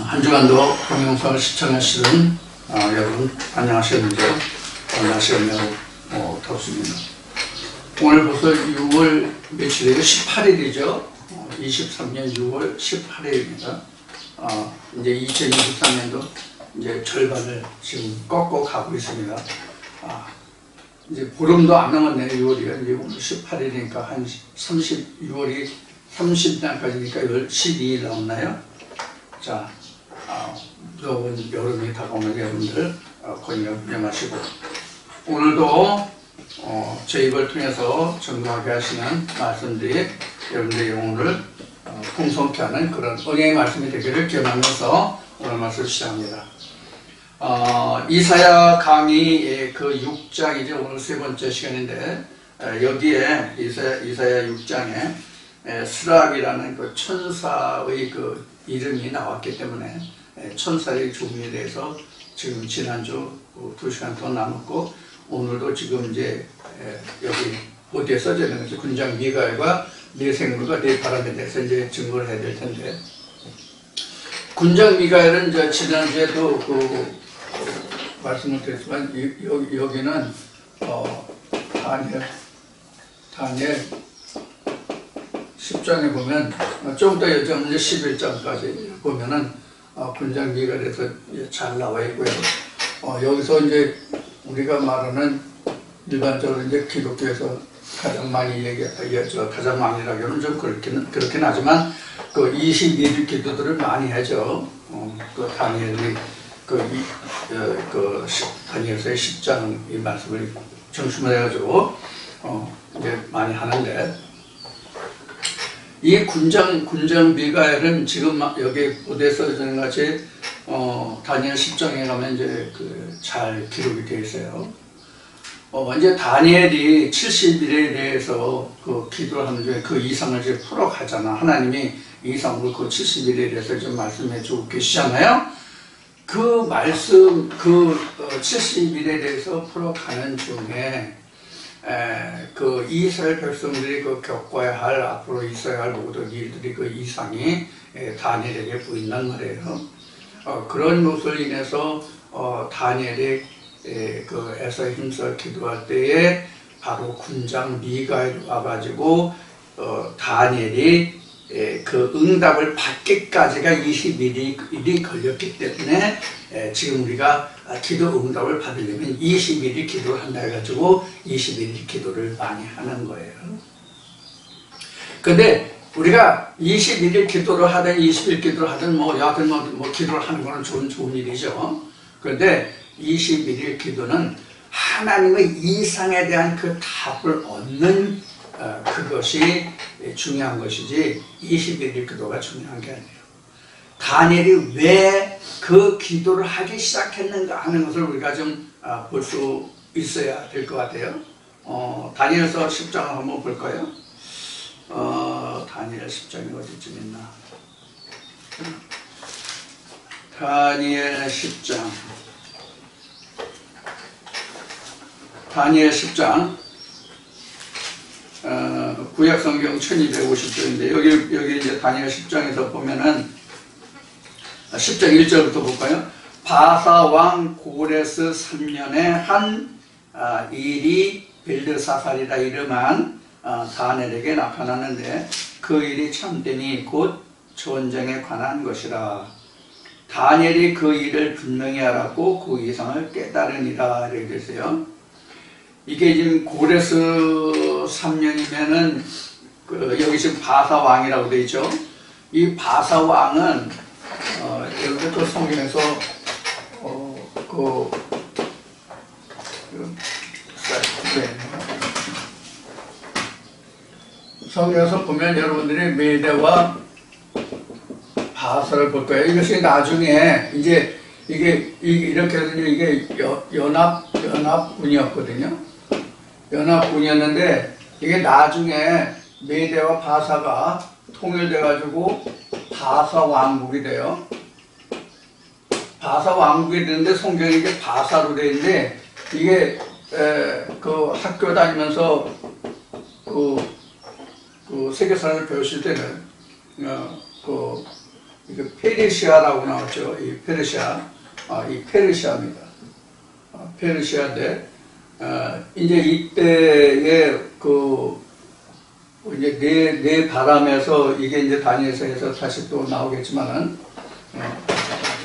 한 주간도 동영상을 시청하시는 여러분 안녕하셨는지요? 날씨가 매우 덥습니다. 오늘 벌써 6월 며칠이죠? 18일이죠. 23년 6월 18일입니다. 이제 2023년도 이제 절반을 지금 꺾어 가고 있습니다. 이제 보름도 안 남았네요. 6월이요. 이제 오늘 18일이니까 한 6월이 30날까지니까 12일 남았나요? 자, 무더운 여름이 다가오는 여러분들 건강 유념하시고, 오늘도 제 입을 통해서 전도하게 하시는 말씀들이 여러분들의 영혼을 풍성케 하는 그런 은혜의 말씀이 되기를 기원하면서 오늘 말씀을 시작합니다. 이사야 강의 그 6장이죠. 오늘 세 번째 시간인데, 여기에 이사야 6장에 스락이라는 그 천사의 그 이름이 나왔기 때문에 천사의 종에 대해서 지금 지난주 2시간 더 나눴고, 오늘도 지금 이제 여기 보드에 써져 있는 거죠. 군장 미가엘과 네 생물과 네 바람에 대해서 이제 증거를 해야 될 텐데, 군장 미가엘은 이제 지난주에도 말씀을 드렸지만 여기는 다니엘 10장에 보면 좀 더 여정 11장까지 보면은 군장 미가엘에서 잘 나와 있고요. 여기서 이제 우리가 말하는 일반적으로 이제 기독교에서 가장 많이 가장 많이라고 하면 좀 그렇긴 하지만 그 21일 기도들을 많이 하죠. 그 다니엘이 다니엘서의 10장 이 말씀을 중심으로 해가지고 이제 많이 하는데, 이 군장 미가엘은 지금 여기 보도에 써있는 같이 다니엘 10장에 가면 이제 잘 기록이 되어 있어요. 이제 다니엘이 70일에 대해서 그 기도를 하는 중에 그 이상을 이제 풀어가잖아. 하나님이 이상으로 그 70일에 대해서 좀 말씀해 주고 계시잖아요. 그 말씀, 70일에 대해서 풀어가는 중에 그 이스라엘 백성들이 겪어야 할, 앞으로 있어야 할 모든 일들이 그 이상이 다니엘에게 보인단 말이에요. 그런 것을 인해서 다니엘이 애써 힘써 기도할 때에 바로 군장 미가엘이 와가지고 다니엘이 그 응답을 받기까지가 21일이 걸렸기 때문에 지금 우리가 기도 응답을 받으려면 21일 기도를 한다 해가지고 21일 기도를 많이 하는 거예요. 근데 우리가 21일 기도를 하든 20일 기도를 하든 여하튼 기도를 하는 거는 좋은 일이죠. 그런데 21일 기도는 하나님의 이상에 대한 그 답을 얻는 그것이 중요한 것이지 21일 기도가 중요한 게 아니에요. 다니엘이 왜 그 기도를 하기 시작했는가 하는 것을 우리가 좀 볼 수 있어야 될 것 같아요. 다니엘서 10장을 한번 볼까요? 다니엘 10장이 어디쯤 있나? 다니엘 10장. 다니엘 10장. 구약성경 1250쪽인데, 여기 이제 다니엘 10장에서 보면은 10장 1절부터 볼까요? 바사 왕 고레스 3년에 한 일이 벨드사살이라 이름한 다니엘에게 나타나는데, 그 일이 참되니 곧 전쟁에 관한 것이라. 다니엘이 그 일을 분명히 알았고 그 이상을 깨달으니라 이렇게 됐어요. 이게 지금 고레스 3년이면은 여기 지금 바사 왕이라고 되어 있죠. 이 바사 왕은 여기 또 성경에서 성경에서 보면 여러분들이 메대와 바사를 볼 거예요. 이것이 나중에 이제 이게 이렇게 해서 이게 연합군이었거든요. 연합군이었는데 이게 나중에 메대와 바사가 통일돼가지고 바사 왕국이 돼요. 바사 왕국이 되는데 성경에 이게 바사로 되어 있는데, 이게 그 학교 다니면서 그 세계사를 배우실 때는 이거 페르시아라고 나왔죠. 이 페르시아, 이 페르시아입니다. 페르시아인데, 이제 이때에 이제 네 바람에서 이게 이제 다니엘서에서 다시 또 나오겠지만은,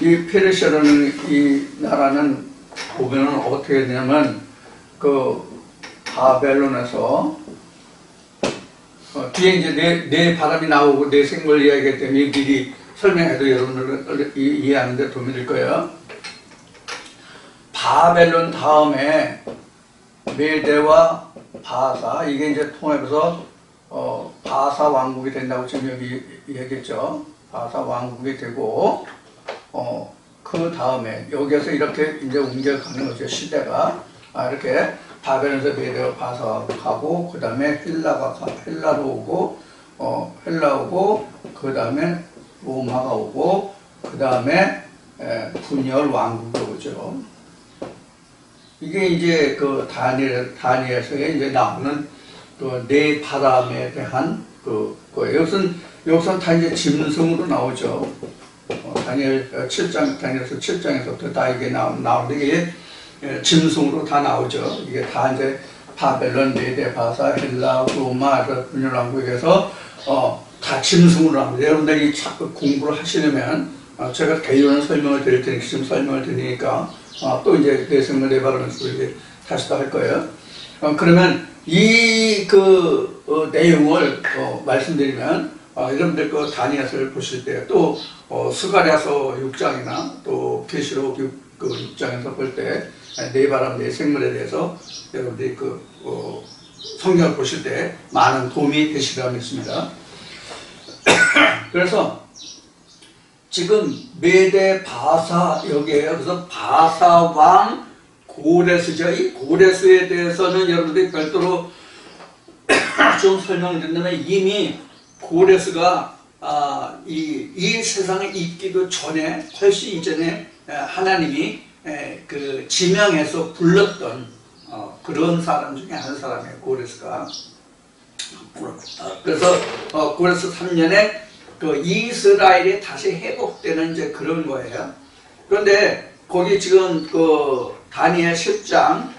이 페르시아라는 이 나라는 보면은 어떻게 되냐면, 바벨론에서, 뒤에 이제 네 바람이 나오고 네 생물 이야기하기 때문에 미리 설명해도 여러분들 이해하는데 도움이 될 거예요. 바벨론 다음에 메대와 바사, 이게 이제 통합해서 바사 왕국이 된다고 지금 여기 얘기했죠. 바사 왕국이 되고, 그 다음에 여기에서 이렇게 이제 옮겨가는 거죠. 시대가. 이렇게 바벨론에서 메대와 바사가 가고, 그 다음에 헬라로 오고, 헬라 오고, 그 다음에 로마가 오고, 그 다음에 분열 왕국이 오죠. 이게 이제 다니엘서에 이제 나오는 네 바람에 대한 거예요. 여기서는 다 이제 짐승으로 나오죠. 다니엘서 7장에서부터 다 이게 나오는데 이게 짐승으로 다 나오죠. 이게 다 이제 바벨론, 메대, 바사, 헬라, 로마, 분열 왕국에서 다 짐승으로 나옵니다. 여러분들이 공부를 하시려면 제가 개요는 설명을 드릴 테니까 지금 설명을 드리니까 또 이제 내생을 내바라면서 이제 다시 또 할 거예요. 그러면 이 내용을 말씀드리면 여러분들 다니엘서를 보실 때 또 스가랴서 6장이나 또 계시록 6장에서 볼 때 네 바람 네 생물에 대해서 여러분들이 성경을 보실 때 많은 도움이 되시리라 믿습니다. 그래서 지금 메대 바사 여기에요. 그래서 바사 왕 고레스죠. 이 고레스에 대해서는 여러분들이 별도로 좀 설명을 드린다면 이미 고레스가 이 세상에 있기도 전에 훨씬 이전에 하나님이 지명해서 불렀던 그런 사람 중에 한 사람이에요. 고레스가. 그래서 고레스 3년에 이스라엘이 다시 회복되는 이제 그런 거예요. 그런데 거기 지금 다니엘 10장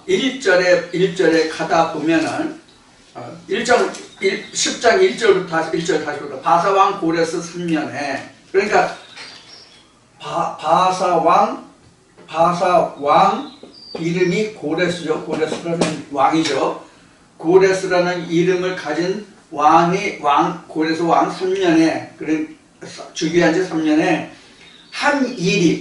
1절에 가다 보면은 10장 1절부터 다시 보다 바사왕 고레스 3년에 그러니까 바사왕 이름이 고레스죠. 고레스라는 왕이죠. 고레스라는 이름을 가진 고레스 왕 3년에 즉위한 지 3년에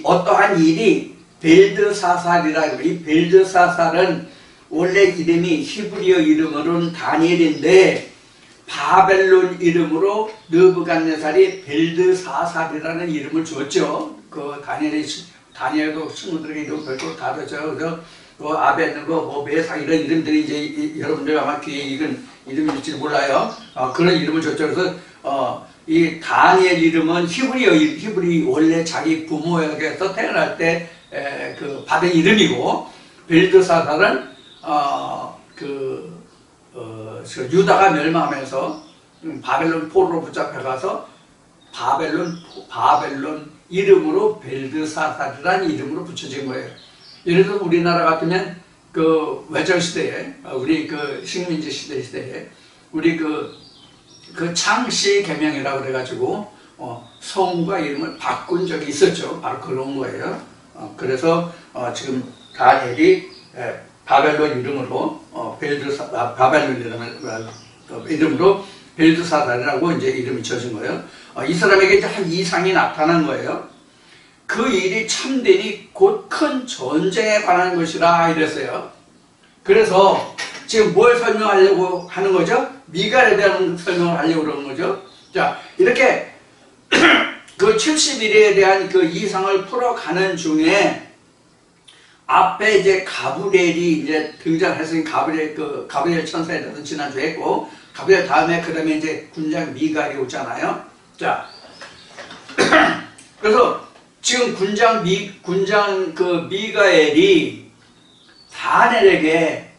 어떠한 일이 벨드사살이라고. 이 벨드사살은 원래 이름이 히브리어 이름으로는 다니엘인데 바벨론 이름으로 느부갓네살이 벨드사살이라는 이름을 주었죠. 다니엘도 친구들에게 이름 별도로 다르죠. 그래서 아베느고 메삭 이런 이름들이 이제 여러분들 아마 귀에 익은 이름일지 몰라요. 그런 이름을 줬죠. 그래서 이 다니엘 이름은 히브리 원래 자기 부모에게서 태어날 때 받은 이름이고, 벨드사살은 유다가 멸망하면서 바벨론 포로로 붙잡혀가서 바벨론 이름으로 벨드사살이라는 이름으로 붙여진 거예요. 예를 들어 우리나라 같으면 외정시대에 우리 식민지 시대에 우리 창씨 개명이라고 그래가지고 성과 이름을 바꾼 적이 있었죠. 바로 그런 거예요. 그래서 지금 다니엘이 바벨론 이름으로 이름으로 벨드사살이라고 이제 이름이 지어진 거예요. 이 사람에게 이제 한 이상이 나타난 거예요. 그 일이 참되니 곧 큰 전쟁에 관한 것이라 이랬어요. 그래서 지금 뭘 설명하려고 하는 거죠? 미갈에 대한 설명을 하려고 그러는 거죠. 자, 이렇게 그 70일에 대한 그 이상을 풀어가는 중에 앞에 이제 가브리엘이 이제 등장했으니 가브리엘 천사에 대해서 지난주에 했고, 가브리엘 다음에 그 다음에 이제 군장 미갈이 오잖아요. 자, 그래서 지금 군장 미가엘이 다니엘에게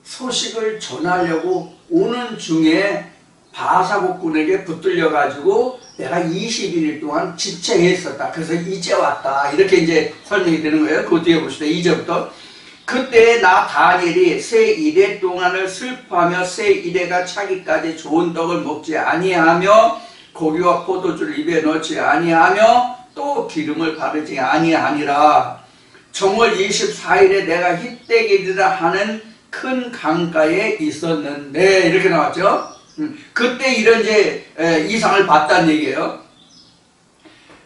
소식을 전하려고 오는 중에 바사국군에게 붙들려 가지고 내가 21일 동안 지체해 있었다. 그래서 이제 왔다. 이렇게 이제 설명이 되는 거예요. 그 뒤에 봅시다. 2절부터. 그때 나 다니엘이 새 이래 동안을 슬퍼하며 새 이래가 차기까지 좋은 떡을 먹지 아니하며 고기와 포도주를 입에 넣지 아니하며 또 기름을 바르지 아니하니라. 정월 24일에 내가 히데기리라 하는 큰 강가에 있었는데 이렇게 나왔죠. 그때 이런 이제 이상을 봤다는 얘기예요.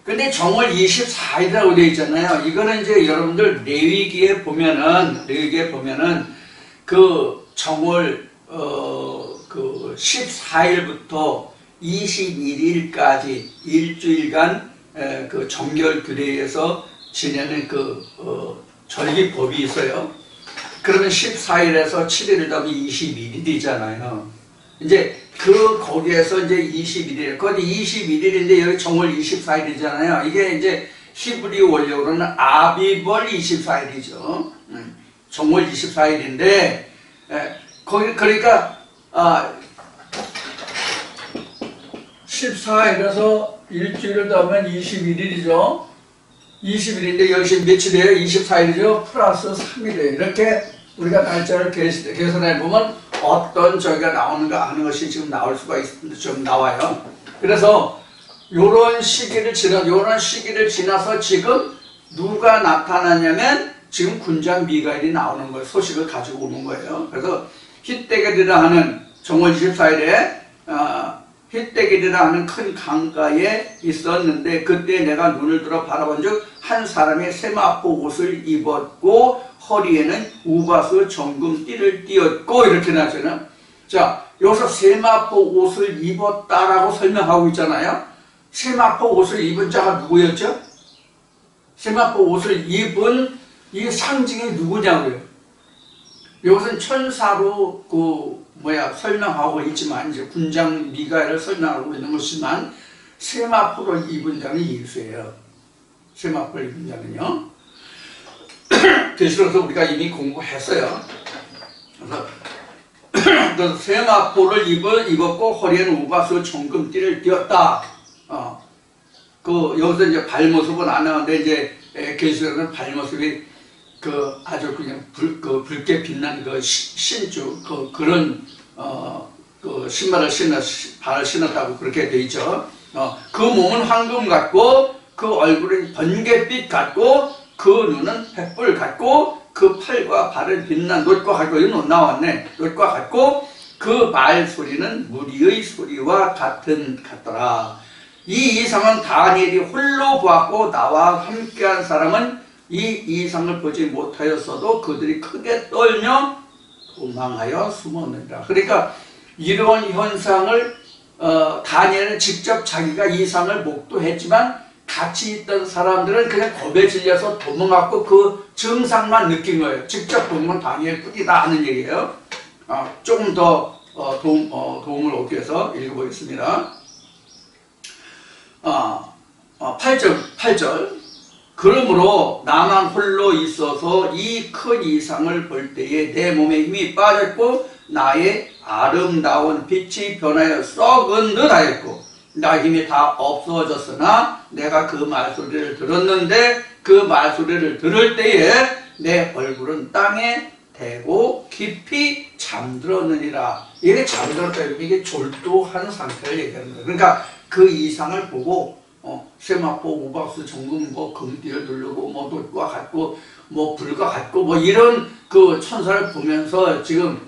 근데 정월 24일이라고 되어 있잖아요. 이거는 이제 여러분들 레위기에 보면은 그 정월 그 14일부터 21일까지 일주일간 그 정결 규례에서 지내는 그 절기법이 있어요. 그러면 14일에서 7일을 더하면 21일이잖아요. 이제 거기에서 이제 21일, 거기 21일인데 여기 정월 24일이잖아요. 이게 이제 히브리 원력으로는 아비벌 24일이죠. 정월 24일인데, 거기, 그러니까, 14일에서 일주일을 더하면 21일이죠. 20일인데 여기서 며칠이에요? 24일이죠. 플러스 3일이에요. 이렇게 우리가 날짜를 계산해 보면 어떤 저희가 나오는가 하는 것이 지금 나올 수가 좀 나와요. 그래서 요런 시기를 지나서 지금 누가 나타나냐면 지금 군장 미가엘이 나오는 거예요. 소식을 가지고 오는 거예요. 그래서 히데기리라 하는 정월 24일에 히데기리라 하는 큰 강가에 있었는데 그때 내가 눈을 들어 바라본 즉 한 사람이 세마포 옷을 입었고 허리에는 우바스 정금 띠를 띄었고 이렇게 나잖아요. 자, 여기서 세마포 옷을 입었다라고 설명하고 있잖아요. 세마포 옷을 입은 자가 누구였죠? 세마포 옷을 입은 이 상징이 누구냐고요. 이것은 천사로 설명하고 있지만 이제 군장 미가엘을 설명하고 있는 것이지만 세마포를 입은 자는 예수예요. 세마포를 입은 자는요. 그래서 우리가 이미 공부했어요. 그래서 세마포를 입었고 허리에는 우바스 정금띠를 띄었다. 여기서 이제 발모습은 안 나오는데 이제 계시록은 발모습이 아주 그냥 붉게 빛난 신주 그런 신발을 발을 신었다고 그렇게 돼 있죠. 그 몸은 황금 같고 그 얼굴은 번갯빛 같고 그 눈은 횃불 같고 그 팔과 발은 빛난 놋과 같고 이건 나왔네. 놋과 같고 그 말 소리는 무리의 소리와 같더라. 이 이상은 다니엘이 홀로 보았고 나와 함께한 사람은 이 이상을 보지 못하였어도 그들이 크게 떨며 도망하여 숨었느니라. 그러니까 이런 현상을 다니엘은 직접 자기가 이상을 목도했지만 같이 있던 사람들은 그냥 겁에 질려서 도망갔고 그 증상만 느낀 거예요. 직접 본 건 다니엘 뿐이다 하는 얘기예요. 조금 더 도움을 얻기 위해서 읽어보겠습니다. 8절 그러므로 나만 홀로 있어서 이 큰 이상을 볼 때에 내 몸에 힘이 빠졌고 나의 아름다운 빛이 변하여 썩은 듯 하였고 나 힘이 다 없어졌으나 내가 그 말소리를 들었는데 그 말소리를 들을 때에 내 얼굴은 땅에 대고 깊이 잠들었느니라. 이게 잠들었다. 이게 졸도한 상태를 얘기하는 거예요. 그러니까 그 이상을 보고 세마포, 우박스, 정금, 금띠를 누르고 놋과 같고 불과 같고 이런 그 천사를 보면서 지금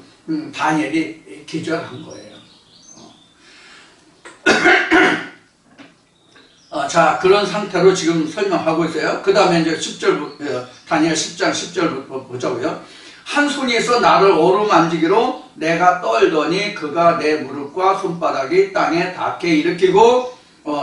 다니엘이 기절한 거예요. 자, 그런 상태로 지금 설명하고 있어요. 그 다음에 이제 10절, 다니엘 10장 10절부터 보자고요. 한 손이 있어 나를 어루만지기로 내가 떨더니 그가 내 무릎과 손바닥이 땅에 닿게 일으키고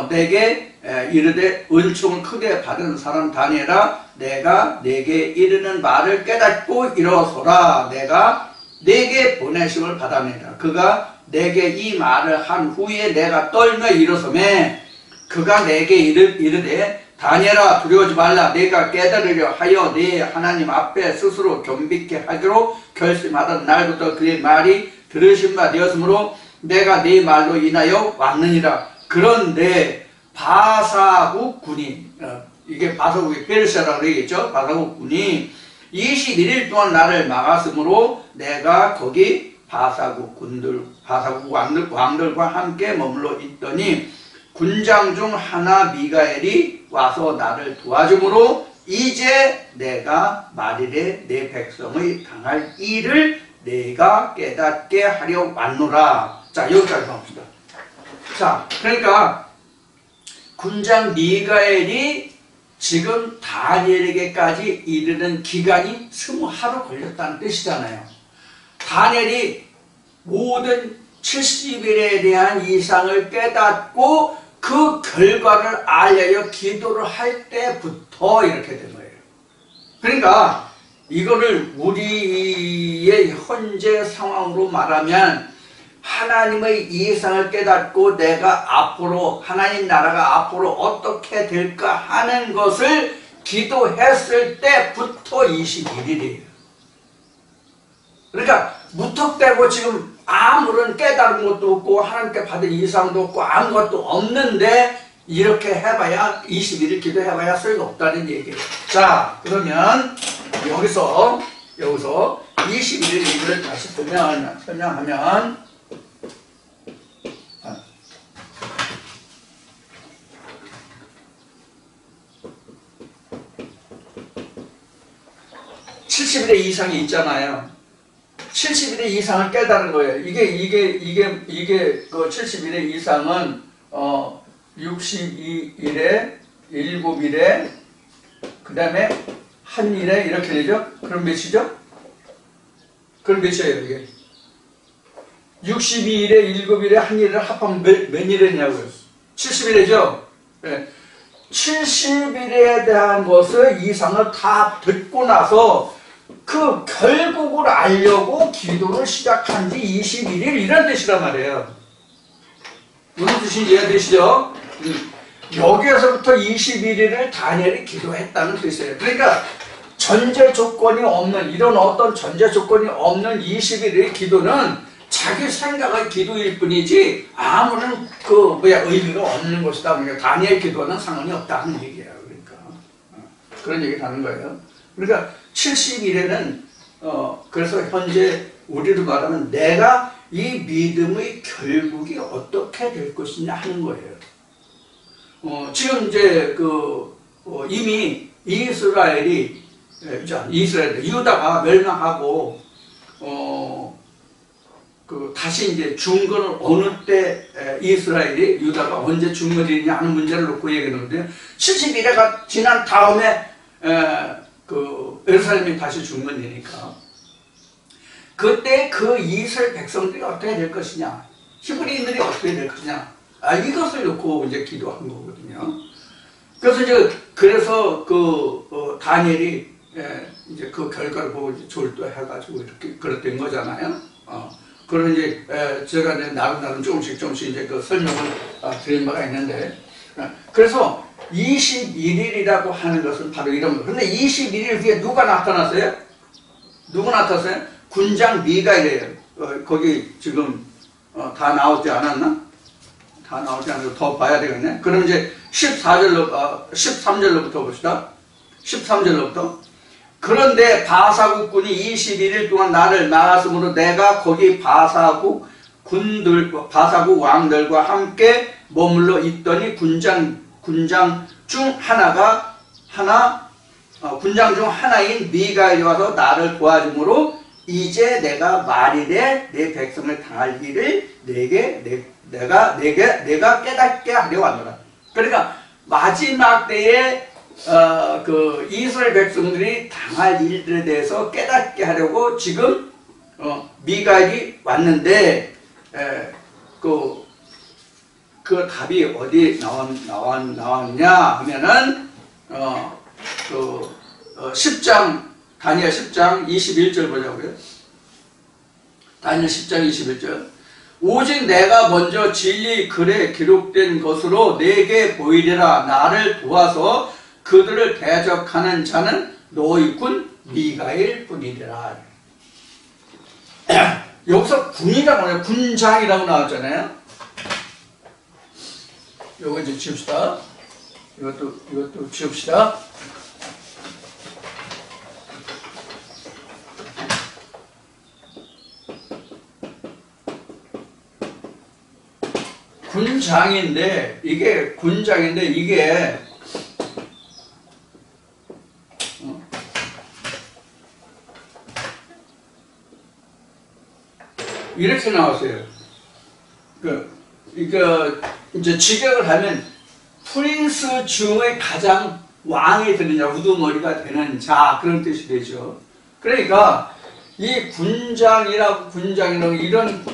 내게 이르되 은총을 크게 받은 사람 다니엘아 내가 내게 이르는 말을 깨닫고 일어서라. 내가 내게 보내심을 받았느니라. 그가 내게 이 말을 한 후에 내가 떨며 일어서매 그가 내게 이르되 다니엘아 두려워하지 말라. 내가 깨달으려 하여 네 하나님 앞에 스스로 겸비케 하기로 결심하던 날부터 그의 말이 들으신 바 되었으므로 내가 네 말로 인하여 왔느니라. 그런데 바사국 군이 이게 바사국의 페르시아라고 그러겠죠. 바사국 군이 21일 동안 나를 막았으므로 내가 거기 바사국 왕들과 함께 머물러 있더니 군장 중 하나 미가엘이 와서 나를 도와주므로 이제 내가 말일에 내 백성의 당할 일을 내가 깨닫게 하려 왔노라. 자, 여기까지 봅시다. 자, 그러니까 군장 미가엘이 지금 다니엘에게까지 이르는 기간이 20하루 걸렸다는 뜻이잖아요. 다니엘이 모든 70일에 대한 이상을 깨닫고 그 결과를 알려여 기도를 할 때부터 이렇게 된 거예요. 그러니까 이거를 우리의 현재 상황으로 말하면 하나님의 이상을 깨닫고 내가 앞으로 하나님 나라가 앞으로 어떻게 될까 하는 것을 기도했을 때부터 21일이에요. 그러니까 무턱대고 지금 아무런 깨달은 것도 없고 하나님께 받은 이상도 없고 아무것도 없는데 이렇게 해봐야 21일 기도해봐야 소용없다는 얘기예요. 자, 그러면 여기서 21일 얘기를 다시 설명하면 70일의 이상이 있잖아요. 70일의 이상을 깨달은 거예요. 이게 그 70일의 이상은 62일에 7일에 그 다음에 한 일에 이렇게 되죠? 그럼 몇이죠? 그럼 몇이에요 이게? 62일에 7일에 한 일을 합하면 몇 일이냐고요? 70일이죠? 네. 70일에 대한 것을 이상을 다 듣고 나서 그 결국을 알려고 기도를 시작한 지 21일 이런 뜻이란 말이에요. 무슨 뜻인지 이해되시죠? 여기에서부터 21일을 다니엘이 기도했다는 뜻이에요. 그러니까 전제 조건이 없는 이런 어떤 전제 조건이 없는 21일의 기도는 자기 생각의 기도일 뿐이지 아무런 의미가 없는 것이다. 그러니까 다니엘 기도는 상관이 없다는 얘기예요. 그러니까 그런 얘기를 하는 거예요. 그러니까 70일에는 그래서 현재 우리로 말하면 내가 이 믿음의 결국이 어떻게 될 것이냐 하는 거예요. 지금 이제 이미 유다가 멸망하고 다시 이제 중건을 어느 때 유다가 언제 중건이냐 하는 문제를 놓고 얘기하는데 70일에가 지난 다음에 예루살렘이 다시 중건되니까 그때 그 이스라엘 백성들이 어떻게 될 것이냐, 히브리인들이 어떻게 될 것이냐, 이것을 놓고 이제 기도한 거거든요. 그래서 다니엘이 이제 그 결과를 보고 이제 졸도해가지고 이렇게 그랬던 거잖아요. 그런 이제 제가 이제 나름 조금씩 이제 그 설명을 드린 바가 있는데, 그래서 21일이라고 하는 것은 바로 이런 거. 그런데 21일 후에 누가 나타났어요? 누구 나타났어요? 군장 미가엘이에요. 거기 지금 다 나오지 않았나? 다 나오지 않아서 더 봐야 되겠네. 그럼 이제 13절로부터 봅시다. 13절로부터. 그런데 바사국 군이 21일 동안 나를 막았으므로 내가 거기 바사국 왕들과 함께 머물러 있더니 군장 중 하나인 미가엘이 와서 나를 도와주므로 이제 내가 말일에 내 백성을 당할 일을 내가 깨닫게 하려 왔노라. 그러니까 마지막 때에 이스라엘 백성들이 당할 일들에 대해서 깨닫게 하려고 지금 미가엘이 왔는데 그 답이 어디 나왔냐 하면은 10장 다니엘 10장 21절 보자고요. 다니엘 10장 21절. 오직 내가 먼저 진리 글에 기록된 것으로 내게 보이리라. 나를 도와서 그들을 대적하는 자는 너희 군 미가엘 뿐이리라. 여기서 군이라고 해요. 군장이라고 나왔잖아요. 요거 이제 지웁시다. 이것도 지웁시다. 군장인데 이게 이렇게 나왔어요. 이제 직역을 하면 프린스 중의 가장 왕이 되는 자, 우두머리가 되는 자, 그런 뜻이 되죠. 그러니까 이 군장이라고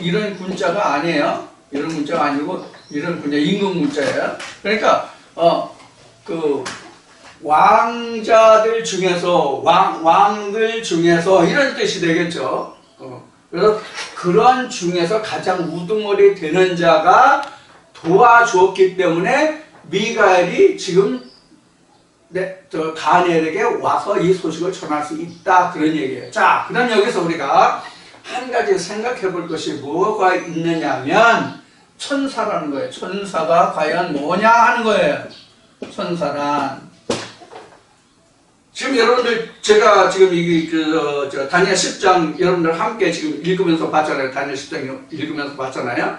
이런 군자가 아니에요. 이런 문자가 아니고 이런 문자 임금 문자예요. 그러니까 그 왕자들 중에서 왕들 중에서 이런 뜻이 되겠죠. 그래서 그런 중에서 가장 우두머리 되는 자가 도와주었기 때문에 미가엘이 지금 다니엘에게 와서 이 소식을 전할 수 있다, 그런 얘기예요. 자, 그럼 여기서 우리가 한 가지 생각해 볼 것이 뭐가 있느냐면 천사라는 거예요. 천사가 과연 뭐냐 하는 거예요. 천사란 지금 여러분들, 제가 지금 다니엘 10장 여러분들 함께 지금 읽으면서 봤잖아요. 다니엘 10장 읽으면서 봤잖아요.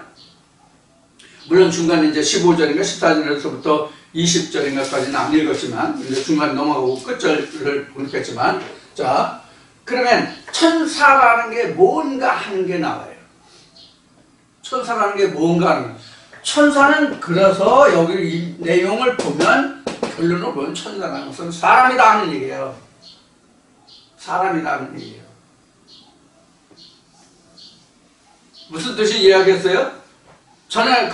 물론 중간에 이제 15절인가 14절에서부터 20절인가까지는 안 읽었지만, 이제 중간 넘어가고 끝절을 보겠지만, 자, 그러면 천사라는 게 뭔가 하는 게 나와요. 천사라는 게 뭔가 하는 거예요. 천사는 그래서 여기 이 내용을 보면 결론을 보면 천사라는 것은 사람이다 하는 얘기예요. 사람이다 하는 얘기예요. 무슨 뜻이 이야기했어요? 전에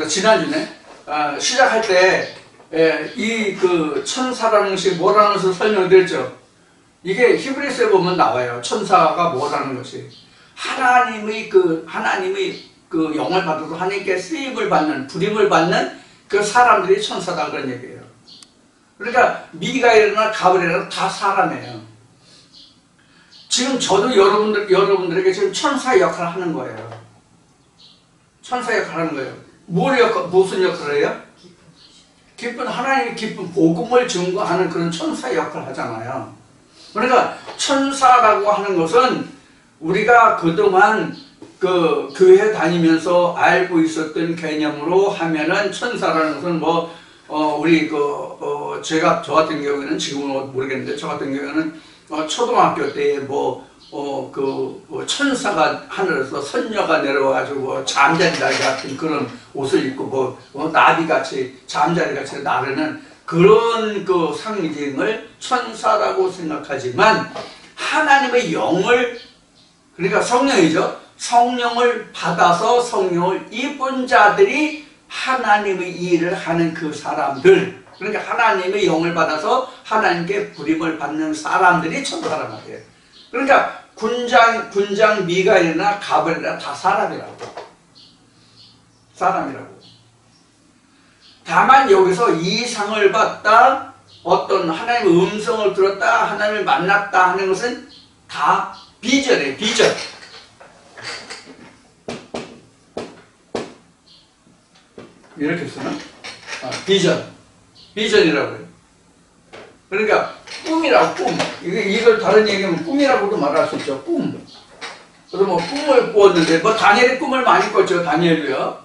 지난주에 시작할 때 이 천사라는 것이 뭐라는 것을 설명드렸죠. 이게 히브리서에 보면 나와요. 천사가 뭐라는 것이 하나님의 영을 받아서 하나님께 쓰임을 받는, 부림을 받는 그 사람들이 천사다, 그런 얘기예요. 그러니까 미가엘이나 가브리엘은 다 사람이에요. 지금 저도 여러분들에게 지금 천사 역할을 하는 거예요. 천사 역할을 하는 거예요. 무슨 역할을 해요? 하나님의 기쁜 복음을 증거하는 그런 천사 역할을 하잖아요. 그러니까 천사라고 하는 것은 우리가 그동안 교회 다니면서 알고 있었던 개념으로 하면은 천사라는 것은 저 같은 경우에는 지금은 모르겠는데, 저 같은 경우에는 초등학교 때 천사가 하늘에서 선녀가 내려와가지고 잠자리 날 같은 그런 옷을 입고 나비같이 잠자리같이 나르는 그런 상징을 천사라고 생각하지만, 하나님의 영을, 그러니까 성령이죠. 성령을 받아서 성령을 입은 자들이 하나님의 일을 하는 그 사람들, 그러니까 하나님의 영을 받아서 하나님께 부림을 받는 사람들이 천사란 말이에요. 그러니까 군장 미가엘이나 가브리엘이나 다 사람이라고. 다만 여기서 이상을 봤다, 어떤 하나님의 음성을 들었다, 하나님을 만났다 하는 것은 다 비전이에요. 비전. 이렇게 쓰나? 비전이라고 해요. 그러니까 꿈이라고, 꿈. 이걸 다른 얘기하면 꿈이라고도 말할 수 있죠. 꿈. 그래서 꿈을 꾸었는데, 다니엘이 꿈을 많이 꿨죠. 다니엘도요.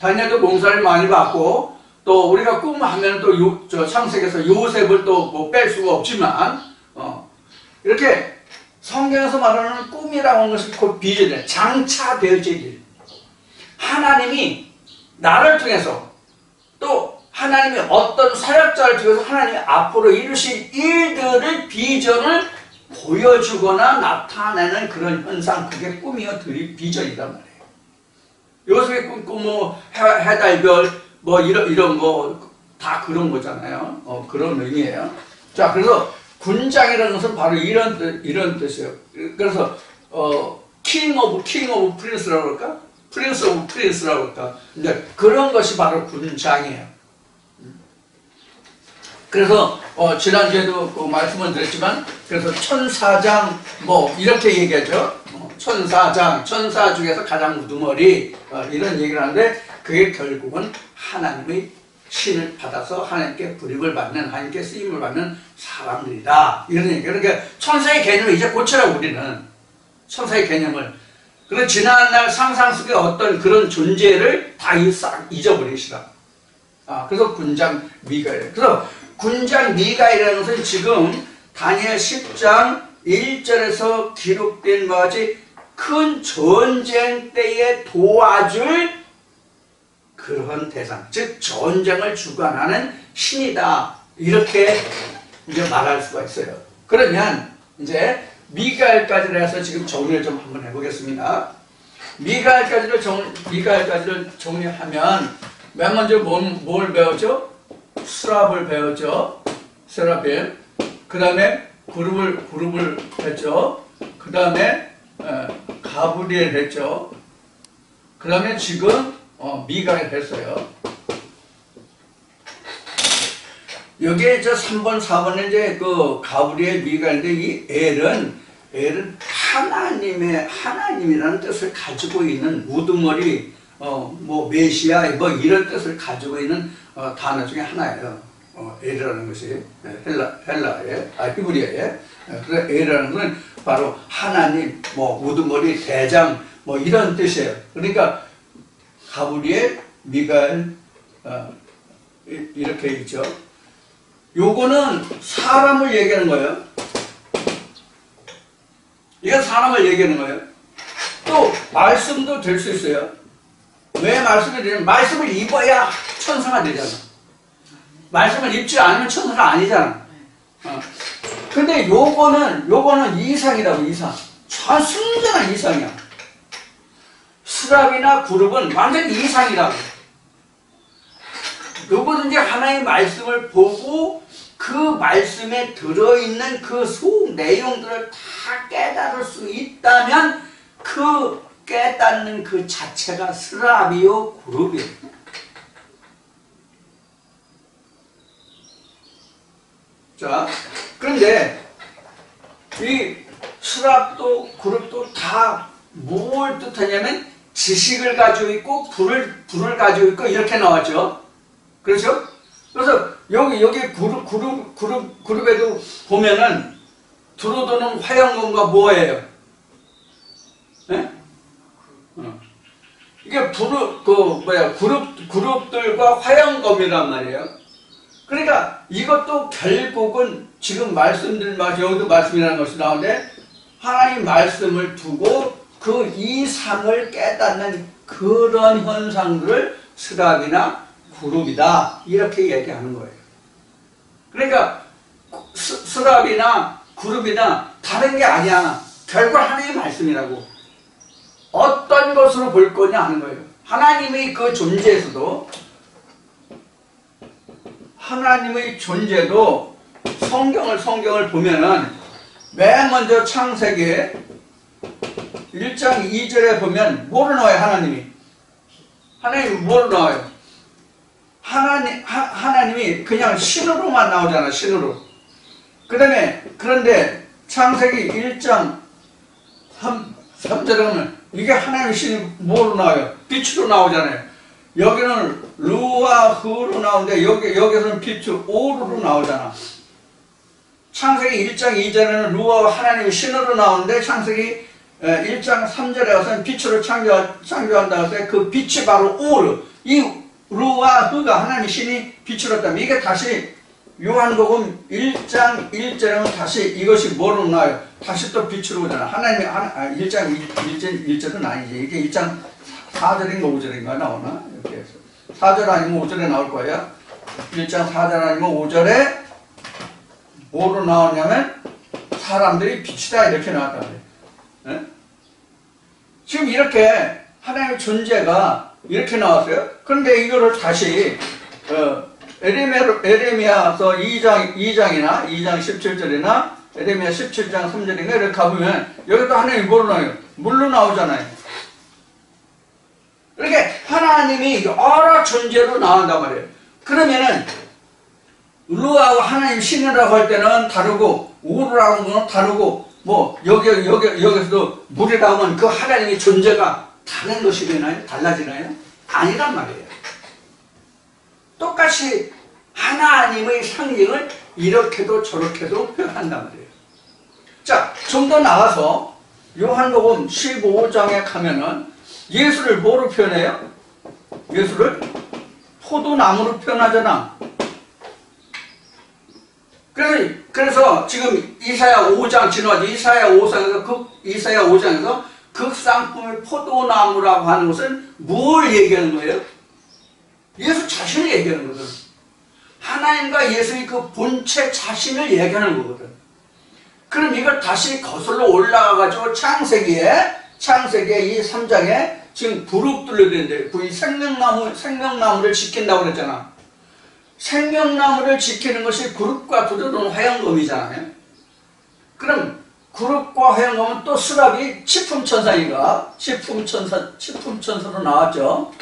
다니엘도 몽사를 많이 받고, 또 우리가 꿈하면 또 창세기에서 요셉을 또 뺄 수가 없지만, 이렇게 성경에서 말하는 꿈이라고 하는 것이 곧 비전이에요. 장차되어질 일. 하나님이 나를 통해서, 또 하나님이 어떤 사역자를 통해서 하나님이 앞으로 이루실 일들을, 비전을 보여주거나 나타내는 그런 현상, 그게 꿈이요, 비전이란 말이에요. 요셉의 꿈, 해달별, 이런 거 다 그런 거잖아요. 그런 의미예요. 자, 그래서 군장이라는 것은 바로 이런 뜻이에요. 그래서 king of prince라고 할까? prince of prince라고 할까? 근데 그런 것이 바로 군장이에요. 그래서 지난주에도 말씀을 드렸지만, 그래서 천사장 이렇게 얘기하죠. 천사장, 천사 중에서 가장 우두머리 이런 얘기를 하는데 그게 결국은 하나님의 신을 받아서 하나님께 불임을 받는, 하나님께 쓰임을 받는 사람들이다 이런 얘기. 그러니까 천사의 개념을 이제 고치라고 우리는 천사의 개념을. 그런 지난날 상상 속의 어떤 그런 존재를 다 잊어버리시라. 그래서 군장 미가엘. 그래서 군장 미가엘이라는 것은 지금 다니엘 10장 1절에서 기록된 바와 같이 큰 전쟁 때에 도와줄 그런 대상, 즉 전쟁을 주관하는 신이다 이렇게 이제 말할 수가 있어요. 그러면 이제 미가엘까지를 해서 지금 정리를 좀 한번 해보겠습니다. 미가엘까지를 정리하면 맨 먼저 뭘 배웠죠? 수랍을 배웠죠. 세라핌. 그 다음에 그룹을 했죠. 그 다음에 가브리엘 했죠. 그 다음에 지금 미가엘 했어요. 여기에 저 3번, 4번에 이제 그 가브리엘, 미가엘인데 이 엘은 하나님이라는 뜻을 가지고 있는 우두머리, 뭐 메시아, 뭐 이런 뜻을 가지고 있는 단어 중에 하나예요. 엘이라는 것이 헬라의, 히브리어의. 그래서 엘이라는 것은 바로 하나님, 뭐 우두머리, 대장, 뭐 이런 뜻이에요. 그러니까 가브리엘, 미가엘 이렇게 있죠. 요거는 사람을 얘기하는 거예요. 이건 사람을 얘기하는 거예요. 또 말씀도 될 수 있어요. 왜 말씀을 드리냐면 말씀을 입어야 천사가 되잖아. 말씀을 입지 않으면 천사가 아니잖아. 근데 요거는 이상이라고. 이상. 순전한 이상이야. 수랍이나 그룹은 완전 이상이라고. 누구든지 하나의 말씀을 보고 그 말씀에 들어있는 그 속 내용들을 다 깨달을 수 있다면 그 깨닫는 그 자체가 스랍이요 그룹이요. 자, 그런데 이 스랍도 그룹도 다 뭘 뜻하냐면 지식을 가지고 있고 불을 가지고 있고 이렇게 나왔죠. 그렇죠? 그래서 여기 그룹에도 보면은 두루두는 화형검과 뭐예요? 네? 이게 그룹들과 화형검이란 말이에요. 그러니까 이것도 결국은 지금 말씀드린 여기도 말씀이라는 것이 나오는데 하나님 말씀을 두고 그 이상을 깨닫는 그런 현상들을 스랍이나 그룹이다 이렇게 얘기하는 거예요. 그러니까 스랍이나 그룹이나 다른 게 아니야. 결국 하나님의 말씀이라고. 어떤 것으로 볼 거냐 하는 거예요. 하나님의 그 존재에서도 하나님의 존재도 성경을 보면은 맨 먼저 창세기 1장 2절에 보면 뭐로 나와요? 하나님이 뭐로 나와요? 하나님이 그냥 신으로만 나오잖아. 신으로. 그런데 창세기 1장 3절에 보면 이게 하나님의 신이 뭐로 나와요? 빛으로 나오잖아요. 여기는 루와 흐로 나오는데 여기서는 빛으로 오르로 나오잖아. 창세기 1장 2절에는 루와 하나님의 신으로 나오는데 창세기 1장 3절에 와서는 빛으로 창조한다고 해서 그 빛이 바로 오르. 이 루와 흐가 하나님의 신이 빛으로 했다면 이게 다시 요한복음 1장 1절에는 다시 이것이 뭐로 나와요? 다시 또 빛으로 오잖아. 1장 1절은 아니지. 이게 1장 4절인가 5절인가 나오나? 이렇게 해서 4절 아니면 5절에 나올 거예요. 1장 4절 아니면 5절에 뭐로 나오냐면 사람들이 빛이다 이렇게 나왔단 말이에요. 네? 지금 이렇게 하나님의 존재가 이렇게 나왔어요. 그런데 이거를 다시 에레미야서 2장이나 2장 17절이나 에레미야 17장 3절인가 이렇게 가보면 여기도 하나님이 뭐로 나와요? 물로 나오잖아요. 이렇게 하나님이 여러 존재로 나온단 말이에요. 그러면은 루하고 하나님 신이라고 할 때는 다르고 우르라고 하는 건 다르고 뭐 여기서도 물이라 하면 그 하나님의 존재가 다른 것이 되나요? 달라지나요? 아니란 말이에요. 똑같이 하나님의 상징을 이렇게도 저렇게도 표현한단 말이에요. 자, 좀 더 나가서 요한복음 15장에 가면은 예수를 뭐로 표현해요? 예수를 포도나무로 표현하잖아. 그래서 지금 이사야 5장 지나가죠. 이사야 5장에서 극상품의 포도나무라고 하는 것은 뭘 얘기하는 거예요? 예수 자신을 얘기하는 거거든. 하나님과 예수의 그 본체 자신을 얘기하는 거거든. 그럼 이걸 다시 거슬러 올라가가지고 창세기에 이 3장에 지금 불을 뚫려야 되는데, 그 생명나무를 지킨다고 그랬잖아. 생명나무를 지키는 것이 그룹과 두드러운 화영검이잖아요. 그럼 그룹과 화영검은 또 수랍이 치품천사인가? 치품천사로 나왔죠.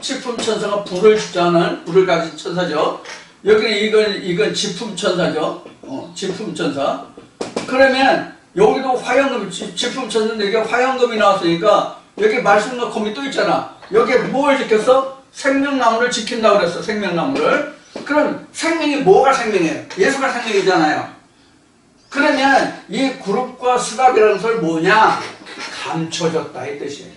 치품천사가 불을 주장하는, 불을 가진 천사죠. 여기는 이건 지품천사죠. 지품천사. 그러면 여기도 화영검이, 지품천사인데 여기 화영검이 나왔으니까 여기 말씀과 검이 또 있잖아. 여기에 뭘 지켰어? 생명나무를 지킨다고 그랬어. 생명나무를. 그럼 생명이 뭐가 생명이에요? 예수가 생명이잖아요. 그러면 이 그룹과 수답이라는 것을 뭐냐? 감춰졌다 이 뜻이에요.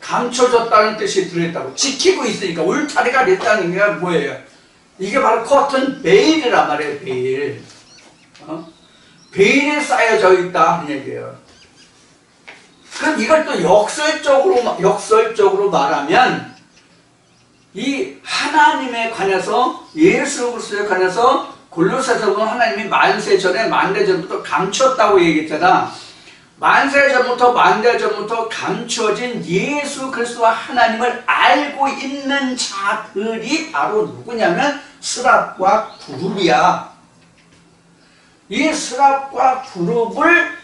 감춰졌다는 뜻이 들어있다고. 지키고 있으니까 울타리가 됐다는 게 뭐예요? 이게 바로 커튼 베일이란 말이에요. 베일. 베일에 쌓여져 있다 하는 얘기예요. 그럼 이걸 또 역설적으로 말하면 이 하나님에 관해서, 예수 그리스도에 관해서 골로새서 보면 하나님이 만세 전에 만대 전부터 감추었다고 얘기했잖아. 만세 전부터 감추어진 예수 그리스도와 하나님을 알고 있는 자들이 바로 누구냐면 스랍과 부룹이야. 이 스랍과 부룹을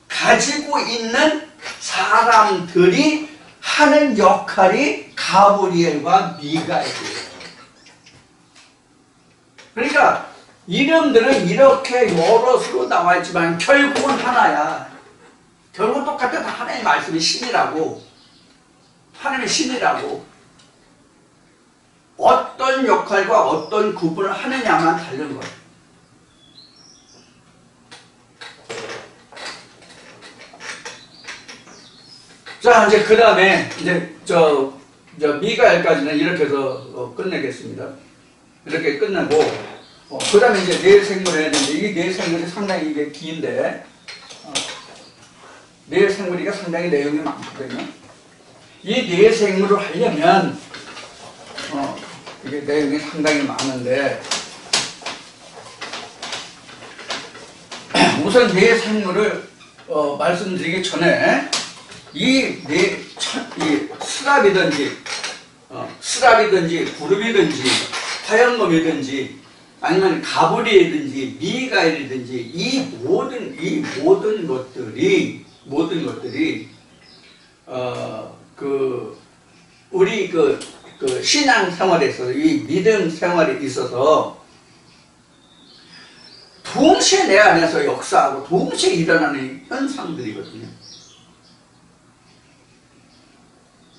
가지고 있는 사람들이 하는 역할이 가브리엘과 미가엘이에요. 그러니까 이름들은 이렇게 여럿으로 나와 있지만 결국은 하나야. 결국은 똑같아. 다 하나님의 말씀이 신이라고. 하나님의 신이라고. 어떤 역할과 어떤 구분을 하느냐만 다른 거예요. 자, 이제 그 다음에 저 미가엘까지는 이렇게 해서 끝내겠습니다. 이렇게 끝내고 그 다음에 이제 내일 생물을 해야 되는데, 이 내일 생물이 상당히 이게 긴데, 내일 생물이가 상당히 내용이 많거든요. 이 내일 생물을 하려면 이게 내용이 상당히 많은데, 우선 내일 생물을 말씀드리기 전에 이 스랍이든지 구름이든지 화영검이든지 아니면 가브리엘이든지 미가엘이든지 이 모든 것들이 우리 그 신앙 생활에 있어서, 이 믿음 생활에 있어서 동시에 내 안에서 역사하고 동시에 일어나는 현상들이거든요.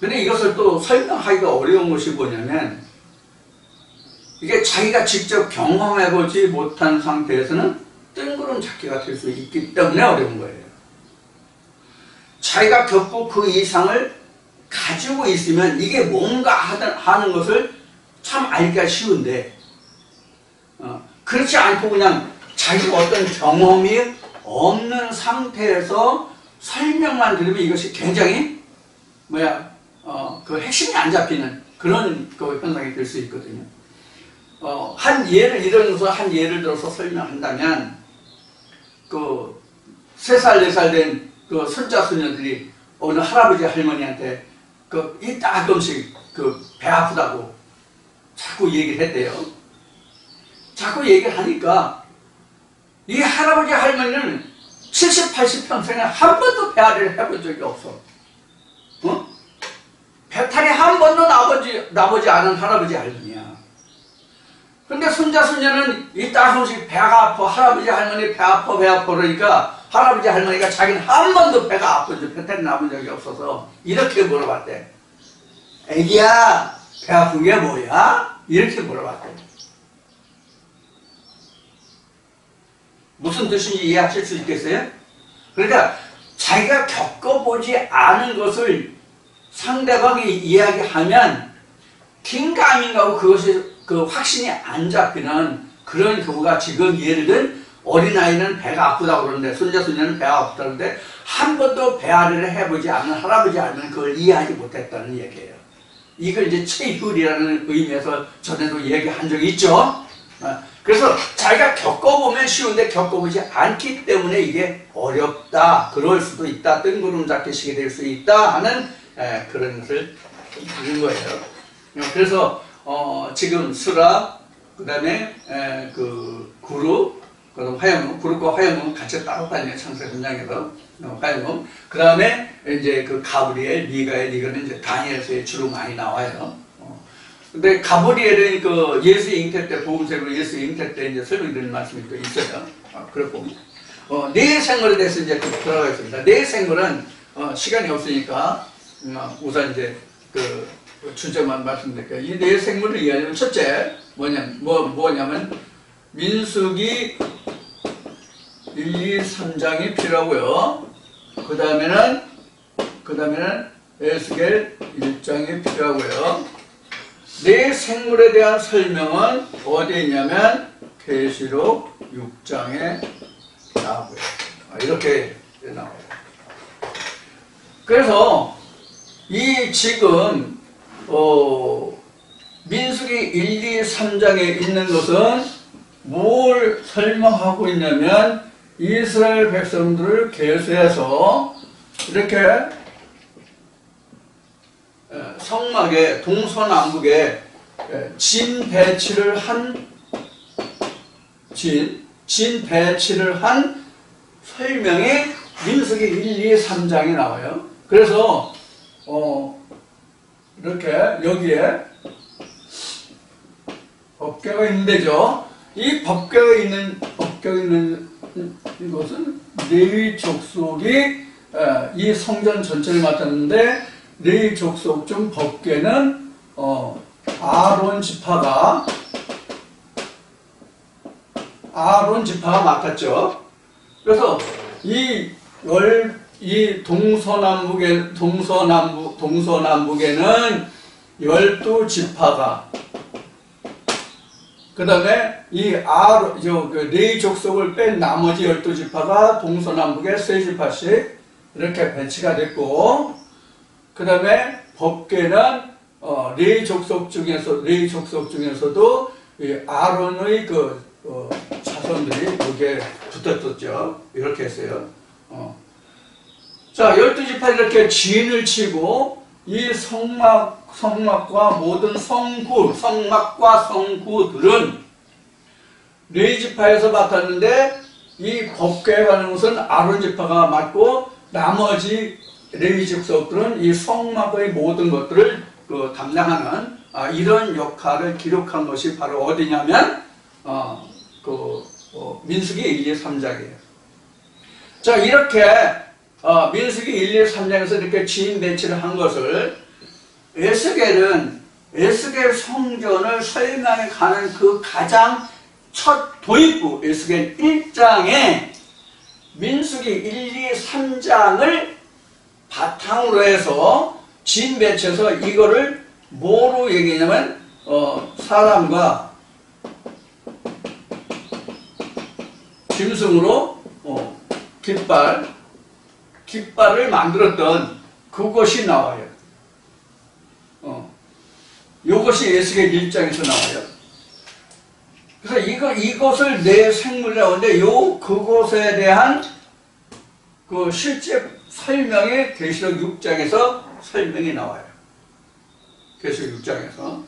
근데 이것을 또 설명하기가 어려운 것이 뭐냐면, 이게 자기가 직접 경험해보지 못한 상태에서는 뜬구름 잡기가 될 수 있기 때문에 어려운 거예요. 자기가 겪고 그 이상을 가지고 있으면 이게 뭔가 하는 것을 참 알기가 쉬운데, 그렇지 않고 그냥 자기가 어떤 경험이 없는 상태에서 설명만 들으면 이것이 굉장히 그 핵심이 안 잡히는 그런 그 현상이 될 수 있거든요. 한 예를 들어서 설명한다면, 그 3살, 4살 된 그 손자, 손녀들이 어느 할아버지, 할머니한테 가끔씩 배 아프다고 자꾸 얘기를 했대요. 자꾸 얘기를 하니까 이 할아버지, 할머니는 70, 80평생에 한 번도 배앓이를 해본 적이 없어. 배탈이 한 번도 나보지 않은 할아버지, 할머니야. 근데 손자, 손녀는 이 따끔씩 배가 아파. 할아버지, 할머니 배 아파, 배 아파. 그러니까 할아버지, 할머니가 자기는 한 번도 배가 아픈지 배탈이 나본 적이 없어서 이렇게 물어봤대. 애기야, 배 아픈 게 뭐야? 이렇게 물어봤대. 무슨 뜻인지 이해하실 수 있겠어요? 그러니까 자기가 겪어보지 않은 것을 상대방이 이야기하면 긴가민가 하고 그것이 그 확신이 안 잡히는 그런 경우가 지금 예를 든 어린아이는 배가 아프다고 그러는데 손자, 손녀는 배가 아프다는데 한 번도 배앓이를 해보지 않은 할아버지, 할머니는 그걸 이해하지 못했다는 얘기예요. 이걸 이제 체휼이라는 의미에서 전에도 얘기한 적이 있죠. 그래서 자기가 겪어보면 쉬운데 겪어보지 않기 때문에 이게 어렵다, 그럴 수도 있다, 뜬구름 잡히시게 될 수 있다 하는 그런 것을 부른 거예요. 그래서 지금 수라, 그 다음에 그 구룹, 그다음 화염음, 구룹과 화염음 같이 따로 다니는 창세기 3장에서 화염음, 그 다음에 이제 그 가브리엘, 미가엘, 이거는 이제 다니엘서에 주로 많이 나와요. 근데 가브리엘은 그 예수 잉태 때, 복음색으로 예수 잉태 때 이제 설명드리는 말씀이 또 있어요. 그렇고 내 생물에 대해서 이제 들어가겠습니다. 내 생물은 시간이 없으니까 우선 이제 그 주제만 말씀드릴게요. 이 네 생물을 이해하려면 첫째 뭐냐면 민수기 1, 2, 3장이 필요하고요. 그 다음에는 에스겔 1장이 필요하고요. 네 생물에 대한 설명은 어디에 있냐면 계시록 6장에 나오고요. 이렇게 나와요. 그래서 이 지금 민수기 1, 2, 3장에 있는 것은 뭘 설명하고 있냐면 이스라엘 백성들을 계수해서 이렇게 성막의 동서남북에 진 배치를 한 설명이 민수기 1, 2, 3장에 나와요. 그래서 이렇게 여기에 법궤가 있는 데죠. 이 법궤가 있는 이것은 레위 족속이 이 성전 전체를 맡았는데 레위 족속 중 법궤는 아론 지파가 맡았죠. 그래서 이 동서남북에는 12지파가, 그 다음에 이 레위 족속을 뺀 나머지 12지파가 동서남북에 3지파씩 이렇게 배치가 됐고, 그 다음에 법궤는 레위 족속 중에서도 이 아론의 자손들이 여기에 붙었었죠. 이렇게 했어요. 자, 12지파 이렇게 진을 치고 이 성막과 모든 성막과 성구들은 레위 지파에서 맡았는데 이 법궤에 가는 것은 아론 지파가 맡고 나머지 레위 족속들은 이 성막의 모든 것들을 담당하는 이런 역할을 기록한 것이 바로 어디냐면 민수기 1, 2, 3장이에요. 자, 이렇게 민수기 1, 2, 3장에서 이렇게 지인 배치를 한 것을 에스겔 성전을 설명해 가는 그 가장 첫 도입부 에스겔 1장에 민수기 1, 2, 3장을 바탕으로 해서 지인 배치해서 이거를 뭐로 얘기하냐면 사람과 짐승으로 깃발을 만들었던 그것이 나와요. 이것이 에스겔 1장에서 나와요. 그래서 이것을 내 생물이라고 하는데 그것에 대한 그 실제 설명이 계시록 6장에서 설명이 나와요. 계시록 6장에서.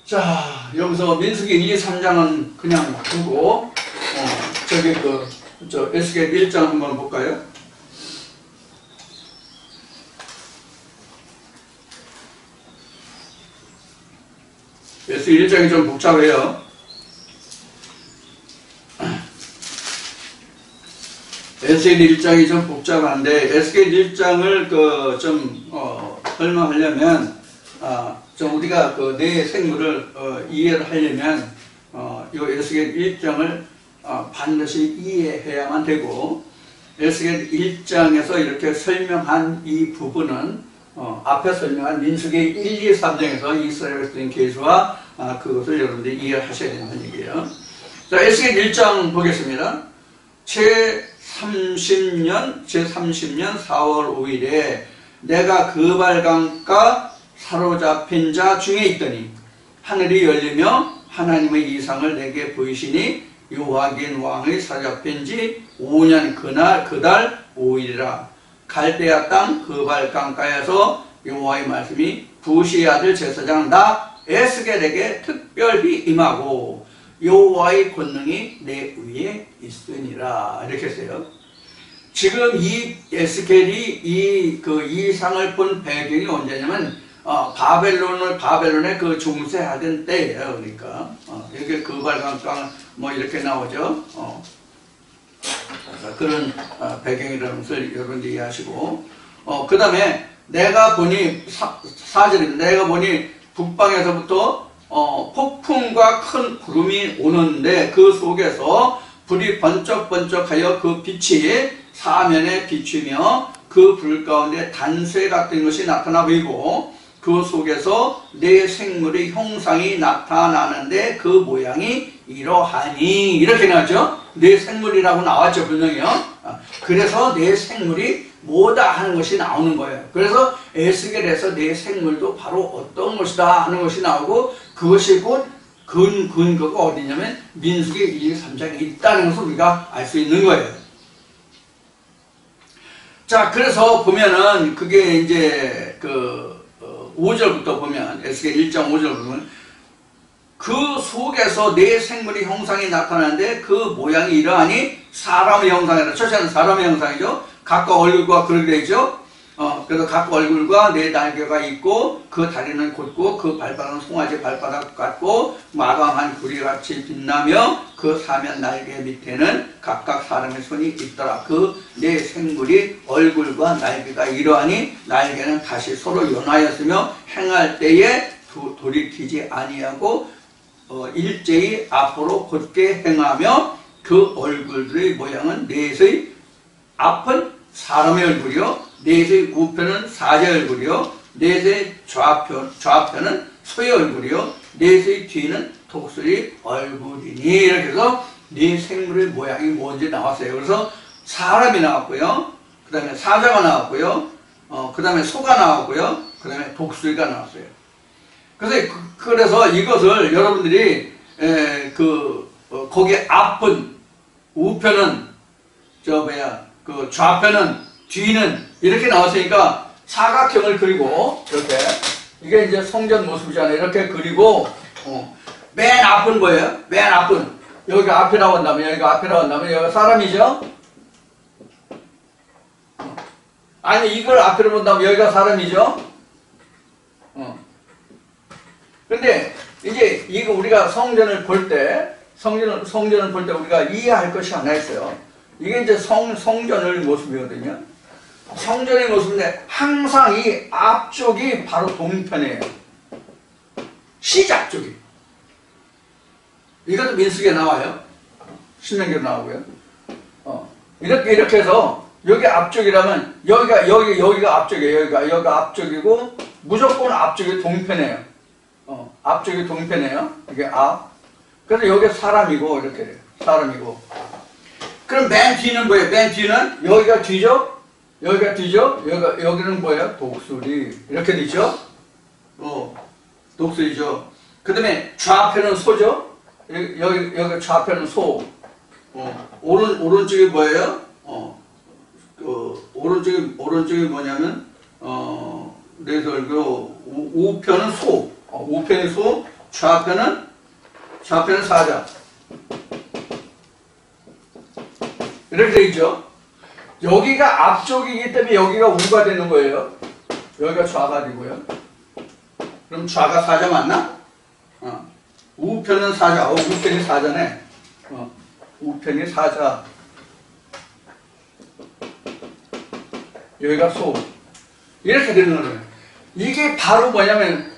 자, 여기서 민수기 1, 2, 3장은 그냥 두고 에스겔 1장 한번 볼까요? SK 1장이 좀 복잡해요. SK 1장이 좀 복잡한데 SK 1장을 설명하려면 좀 우리가 그 뇌 생물을 이해를 하려면 이 SK 1장을 반드시 이해해야만 되고 SK 1장에서 이렇게 설명한 이 부분은 앞에 설명한 민수기 1, 2, 3장에서 이스라엘 백성 계수와 그것을 여러분들이 이해하셔야 된다는 얘기예요. 자, SK 1장 보겠습니다. 제30년 4월 5일에 내가 그발강가 사로잡힌 자 중에 있더니 하늘이 열리며 하나님의 이상을 내게 보이시니 요하긴 왕의 사로잡힌 지 5년 그달 5일이라. 갈대아 땅 그발강가에서 여호와의 말씀이 부시의 아들 제사장 나 에스겔에게 특별히 임하고 여호와의 권능이 내 위에 있으니라. 이렇게 했어요. 지금 이 에스겔이 이 이상을 본 배경이 언제냐면 바벨론의 그 중세하던 때예요. 그러니까 여기 그발강가 뭐 이렇게 나오죠. 그런 배경이라는 것을 여러분들이 이해하시고 그 다음에 내가 보니 4절입니다. 내가 보니 북방에서부터 폭풍과 큰 구름이 오는데 그 속에서 불이 번쩍번쩍하여 그 빛이 사면에 비추며 그 불 가운데 단쇠 같은 것이 나타나 보이고 그 속에서 내 생물의 형상이 나타나는데 그 모양이 이러하니. 이렇게 나왔죠. 내 생물이라고 나왔죠. 분명히요. 그래서 내 생물이 뭐다 하는 것이 나오는 거예요. 그래서 에스겔에서 내 생물도 바로 어떤 것이다 하는 것이 나오고 그것이 곧 근거가 어디냐면 민수기 1, 2, 3장에 있다는 것을 우리가 알 수 있는 거예요. 자, 그래서 보면은 그게 이제 5절부터 보면 에스겔 1장 5절 보면 그 속에서 내 생물의 형상이 나타나는데 그 모양이 이러하니 사람의 형상이라. 첫째는 사람의 형상이죠. 각각 얼굴과 그렇게 되죠. 그래서 각 얼굴과 네 날개가 있고 그 다리는 곧고 그 발바닥은 송아지 발바닥 같고 마감한 구리같이 빛나며 그 사면 날개 밑에는 각각 사람의 손이 있더라. 그 네 생물이 얼굴과 날개가 이러하니 날개는 다시 서로 연하였으며 행할 때에 돌이키지 아니하고 일제히 앞으로 곧게 행하며 그 얼굴들의 모양은 넷의 앞은 사람의 얼굴이요 넷의 우편은 사자의 얼굴이요 넷의 좌편은 소의 얼굴이요 넷의 뒤는 독수리 얼굴이니. 이렇게 해서 네 생물의 모양이 뭔지 나왔어요. 그래서 사람이 나왔고요, 그 다음에 사자가 나왔고요, 그 다음에 소가 나왔고요, 그 다음에 독수리가 나왔어요. 그래서 이것을 여러분들이 거기 앞은 우편은 그 좌편은 뒤는 이렇게 나왔으니까 사각형을 그리고 이렇게 이게 이제 성전 모습이잖아요. 이렇게 그리고 맨 앞은 뭐예요? 맨 앞은 여기가 앞에 나온다면 여기가 앞에 나온다면 여기가 사람이죠? 아니 이걸 앞에 본다면 여기가 사람이죠? 근데 이제 이거 우리가 성전을 볼 때 우리가 이해할 것이 하나 있어요. 이게 이제 성전의 모습이거든요. 성전의 모습인데 항상 이 앞쪽이 바로 동편이에요. 시작 쪽이. 이것도 민수기에 나와요. 신명기에 나오고요. 이렇게 해서 여기 앞쪽이라면 여기가 앞쪽이에요. 여기가 앞쪽이고 무조건 앞쪽이 동편이에요. 앞쪽이 동편이에요. 이게 앞. 그래서 여기 사람이고 이렇게 돼요. 사람이고. 그럼 맨 뒤는 뭐예요? 맨 뒤는 여기가 뒤죠? 여기가 뒤죠? 여기는 뭐예요? 독수리. 이렇게 되죠? 독수리죠. 그 다음에 좌편은 소죠? 여기 좌편은 소. 오른쪽이 뭐예요? 오른쪽이 뭐냐면, 우편은 소. 우편이 소, 좌편은 사자. 이렇게 되어 있죠. 여기가 앞쪽이기 때문에 여기가 우가 되는 거예요. 여기가 좌가 되고요. 그럼 좌가 사자 맞나? 우편은 사자. 우편이 사자네. 우편이 사자. 여기가 소. 이렇게 되는 거예요. 이게 바로 뭐냐면,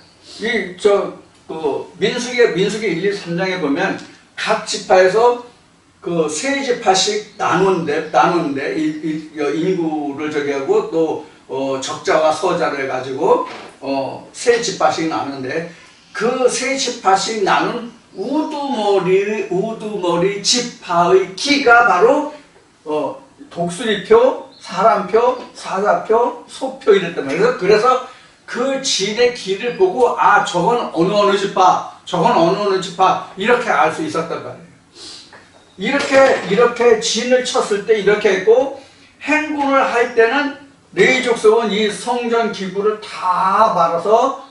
민수기 1, 2, 3장에 보면 각 지파에서 그 세 지파씩 나누는데, 인구를 저기 하고 또, 적자와 서자를 해가지고, 세 지파씩 나누는데, 그 세 지파씩 나눈 우두머리 지파의 기가 바로, 독수리표, 사람표, 사자표, 소표 이랬단 말이에요. 그래서 그 진의 기를 보고 저건 어느 지파, 저건 어느 지파 이렇게 알 수 있었단 말이에요. 이렇게 진을 쳤을 때 이렇게 했고 행군을 할 때는 레위 족속은 이 성전 기구를 다 말아서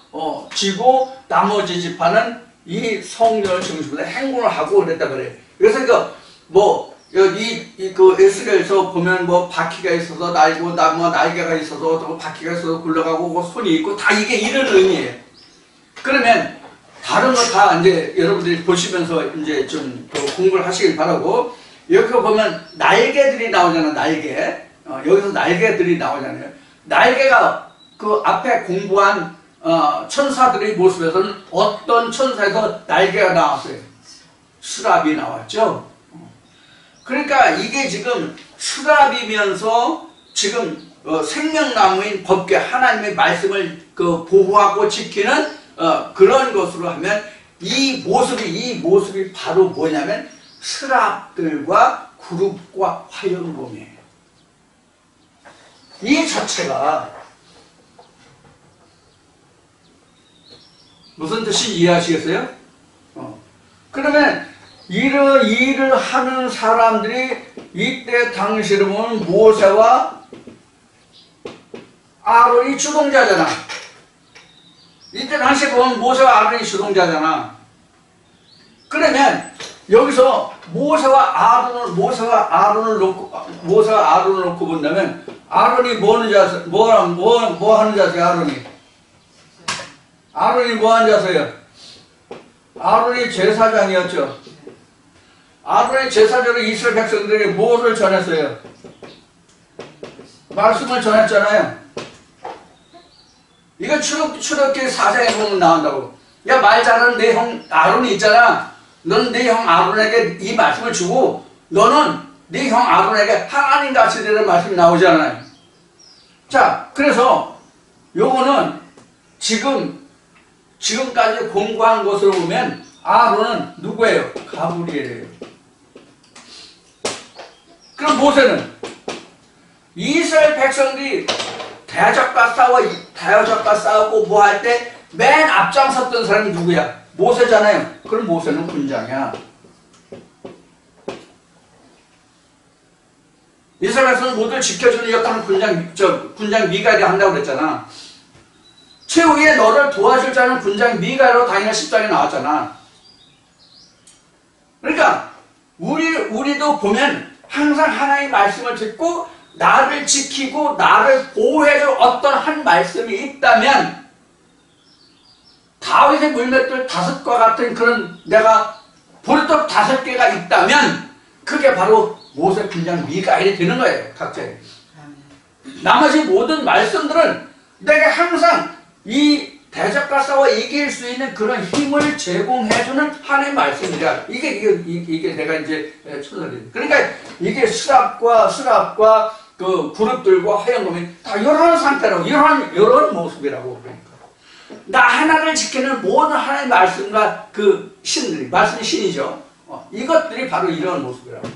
지고 나머지 지파는 이 성전을 중심으로 행군을 하고 그랬단 말이에요. 그래서 그 에스겔에서 보면 바퀴가 있어서 날고 날개가 있어서 또 바퀴가 있어서 굴러가고 손이 있고 다 이게 이런 의미예요. 그러면 다른 거 다 이제 여러분들이 보시면서 이제 좀 공부를 하시길 바라고 여기 보면 날개들이 나오잖아. 날개. 여기서 날개들이 나오잖아요. 날개가 그 앞에 공부한 천사들의 모습에서는 어떤 천사에서 날개가 나왔어요? 수랍이 나왔죠. 그러니까 이게 지금 수랍이면서 지금 생명나무인 법궤 하나님의 말씀을 보호하고 지키는 그런 것으로 하면 이 모습이 바로 뭐냐면 스랍들과 그룹과 화영검이에요. 이 자체가 무슨 뜻인지 이해하시겠어요? 그러면 이런 일을 하는 사람들이 이때 당시를 보면 모세와 아론이 주동자잖아. 이때 당시에 보면 모세와 아론이 주동자잖아. 그러면 여기서 모세와 아론을 놓고 본다면 아론이 뭐 하는 자세요? 아론이 뭐 하는 자세요? 아론이 제사장이었죠. 아론의 제사장으로 이스라엘 백성들에게 무엇을 전했어요? 말씀을 전했잖아요. 이거 출애굽기 4장에 보면 나온다고. 야, 말 잘하는 내 형 아론이 있잖아. 너는 내 형 아론에게 이 말씀을 주고 너는 네 형 아론에게 하나님 같이 되는 말씀이 나오잖아요. 자, 그래서 요거는 지금까지 공부한 것으로 보면 아론은 누구예요? 가브리엘이에요. 그럼 모세는 이스라엘 백성들이 대적과 싸우고 뭐 할 때 맨 앞장섰던 사람이 누구야? 모세잖아요. 그럼 모세는 군장이야. 이스라엘 백성은 모두를 지켜주는 역할은 군장 미가엘이 한다고 그랬잖아. 최후에 너를 도와줄 자는 군장 미가엘로 다니엘 10장에 나왔잖아. 그러니까 우리도 보면 항상 하나님의 말씀을 듣고 나를 지키고 나를 보호해줄 어떤 한 말씀이 있다면 다윗의 물맷돌 5과 같은 그런 내가 볼떡 5개가 있다면 그게 바로 모세 군장 미가엘이 되는 거예요. 각자에. 나머지 모든 말씀들은 내가 항상 이 대적과 싸워 이길 수 있는 그런 힘을 제공해주는 하나님의 말씀이야. 이게 내가 이제 천사들이. 그러니까 이게 수랍과 그 그룹들과 화영검이 다 이런 상태라고, 이런 모습이라고. 그러니까. 나 하나를 지키는 모든 하나님의 말씀과 그 신들이, 말씀이 신이죠. 이것들이 바로 이런 모습이라고.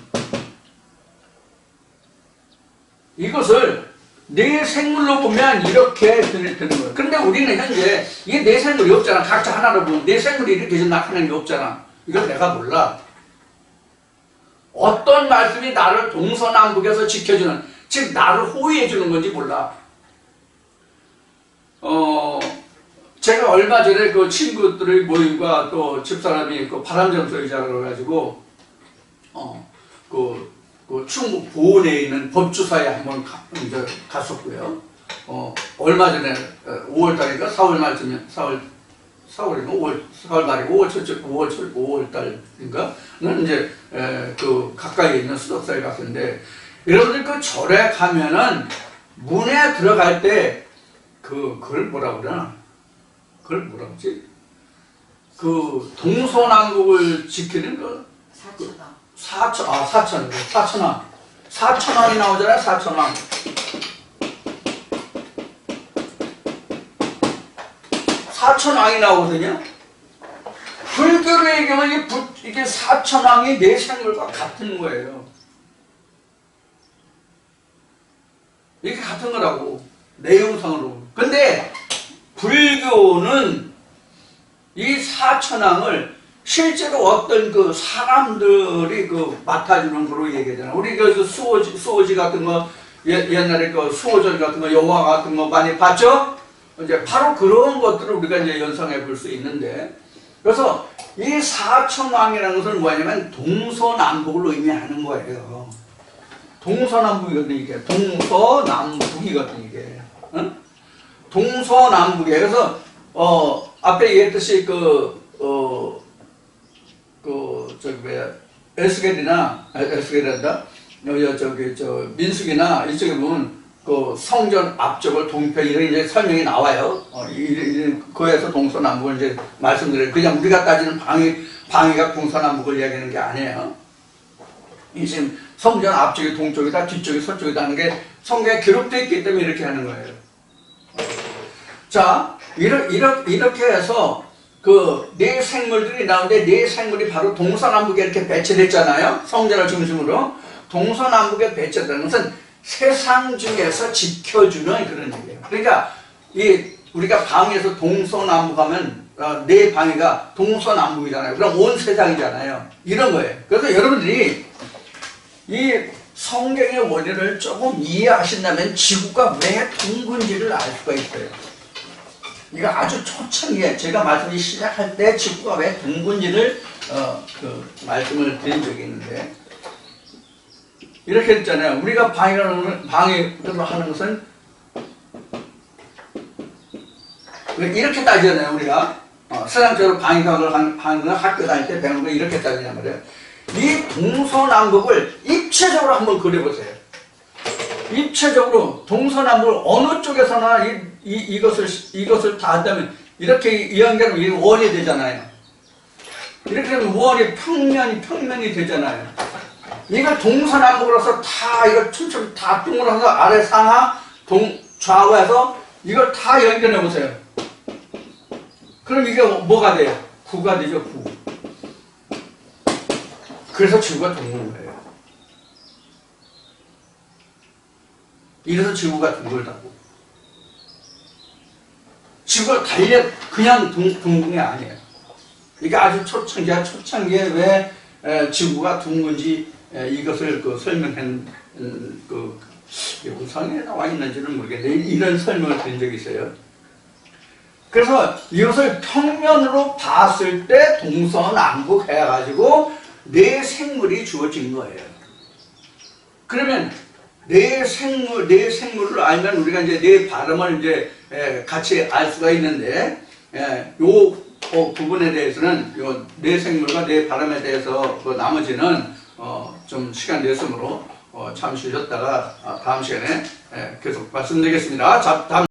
이것을 내 생물로 보면 이렇게 되는 거예요. 그런데 우리는 현재 이게 내 생물이 없잖아. 각자 하나로 보면 내 생물이 이렇게 나타나는 게 없잖아. 이걸 내가 몰라. 어떤 말씀이 나를 동서남북에서 지켜주는, 즉 나를 호위해주는 건지 몰라. 제가 얼마 전에 그 친구들의 모임과 또 집사람이 그 바람점서 의자를 그래가지고 그 충북 보은에 있는 법주사에 한번 갔었고요. 얼마 전에 5월달인가 4월 4월이면 5월, 4월 말이고 5월 달인가는 이제 그 가까이 있는 수덕사에 갔었는데 여러분들 그 절에 가면은 문에 들어갈 때 그걸 뭐라 그러나? 그걸 뭐라 그러지? 그 동서남북을 지키는 그 사천왕이 나오잖아요. 사천왕. 사천왕이 나오거든요. 불교로 얘기하면 이게 사천왕이 내 생물과 같은 거예요. 이게 같은 거라고. 내용상으로. 근데 불교는 이 사천왕을 실제로 어떤 그 사람들이 그 맡아주는 거로 얘기하잖아요. 우리 그 수호지 같은 거, 옛날에 그 수호절 같은 거, 영화 같은 거 많이 봤죠? 이제 바로 그런 것들을 우리가 이제 연상해 볼 수 있는데, 그래서 이 사천왕이라는 것은 뭐냐면 동서남북을 의미하는 거예요. 동서남북이거든, 이게. 동서남북이거든, 이게. 응? 동서남북이에요. 그래서, 앞에 얘기했듯이 에스겔이란다. 민수기나 이쪽에 보면 그 성전 앞쪽을 동편 이런 이제 설명이 나와요. 거기에서 동서남북을 이제 말씀드려요. 그냥 우리가 따지는 방위가 동서남북을 이야기하는 게 아니에요. 이 지금 성전 앞쪽이 동쪽이다, 뒤쪽이 서쪽이다 하는 게 성경에 기록되어 있기 때문에 이렇게 하는 거예요. 자, 이렇게 해서 그 네 생물들이 나오는데 네 생물이 바로 동서남북에 이렇게 배치됐잖아요. 성전을 중심으로. 동서남북에 배치됐다는 것은 세상 중에서 지켜주는 그런 얘기예요. 그러니까 우리가 방에서 동서남북 하면 네 방위가 동서남북이잖아요. 그럼 온 세상이잖아요. 이런 거예요. 그래서 여러분들이 이 성경의 원리를 조금 이해하신다면 지구가 왜 둥근지를 알 수가 있어요. 이거 아주 초창기에 제가 말씀이 시작할 때 지구가 왜 둥근지를 말씀을 드린 적이 있는데 이렇게 했잖아요. 우리가 방위를 하는 것은 이렇게 따지잖아요. 우리가 세상적으로 방위학을 하는 건 학교 다닐 때 배우는 거 이렇게 따지냔 말이에요. 이 동서남북을 입체적으로 한번 그려보세요. 입체적으로 동서남북을 어느 쪽에서나 이것을 다 한다면 이렇게 연결하면 이게 원이 되잖아요. 이렇게 되면 원이 평면이 되잖아요. 이걸 동서남북으로서 다 이걸 춤추면 다 동그라서 아래 상하 좌우해서 이걸 다 연결해 보세요. 그럼 이게 뭐가 돼요? 구가 되죠, 구. 그래서 지구가 둥근 거예요. 이래서 지구가 둥글다고. 지구가 그냥 둥근 게 아니에요. 이게 아주 초창기에 왜 지구가 둥근지 이것을 설명한 영상에 나와 있는지는 모르겠는데 이런 설명을 드린 적이 있어요. 그래서 이것을 평면으로 봤을 때 동서남북 해가지고 네 생물이 주어진 거예요. 그러면 네 생물을 알면 우리가 이제 네 발음을 이제 같이 알 수가 있는데 요 부분에 대해서는 요 네 생물과 네 발음에 대해서 그 나머지는 좀 시간 내으므로 잠시 쉬었다가 다음 시간에 계속 말씀드리겠습니다. 다음